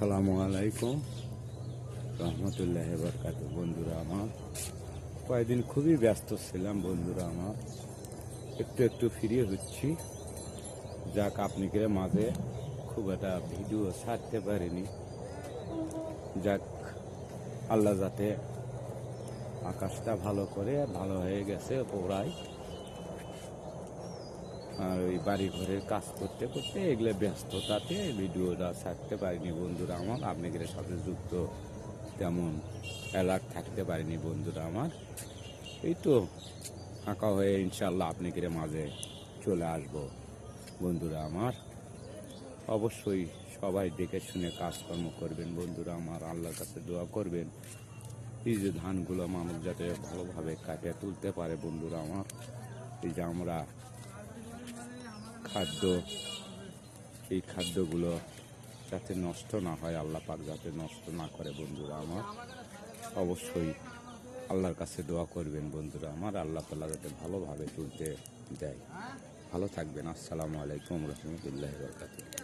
আসসালামু আলাইকুম রহমতুল্লাহ বরকাত। বন্ধুরা আমার, কয়েকদিন খুবই ব্যস্ত ছিলাম। বন্ধুরা আমার, একটু একটু ফিরে হচ্ছি। যাক, আপনাদের মাঝে খুব একটা ভিডিও ছাড়তে পারিনি। যাক, আল্লাহ যাতে আকাশটা ভালো করে, ভালো হয়ে গেছে প্রায়। আর ওই বাড়ি ঘরের কাজ করতে করতে এগুলো ব্যস্ততাতে ভিডিওটা ছাড়তে পারিনি। বন্ধুরা আমার, আপনাদের সাথে যুক্ত তেমন অ্যালার্ট থাকতে পারিনি। বন্ধুরা আমার, এই তো ফাঁকা হয়ে ইনশাল্লাহ আপনাদের মাঝে চলে আসব। বন্ধুরা আমার, অবশ্যই সবাই দেখে শুনে কাজকর্ম করবেন। বন্ধুরা আমার, আল্লাহর কাছে দোয়া করবেন এই যে ধানগুলো মানুষ যাতে ভালোভাবে কাটিয়ে তুলতে পারে। বন্ধুরা আমার, এই যে আমরা এই খাদ্যগুলো যাতে নষ্ট না হয়, আল্লাহ পাক যাতে নষ্ট না করে। বন্ধুরা আমার, অবশ্যই আল্লাহর কাছে দোয়া করবেন। বন্ধুরা আমার, আল্লাহ তাআলা যাতে ভালোভাবে তুলতে দেয়। ভালো থাকবেন। আসসালামু আলাইকুম রহমতুল্লাহি ওয়া বারাকাতুহু।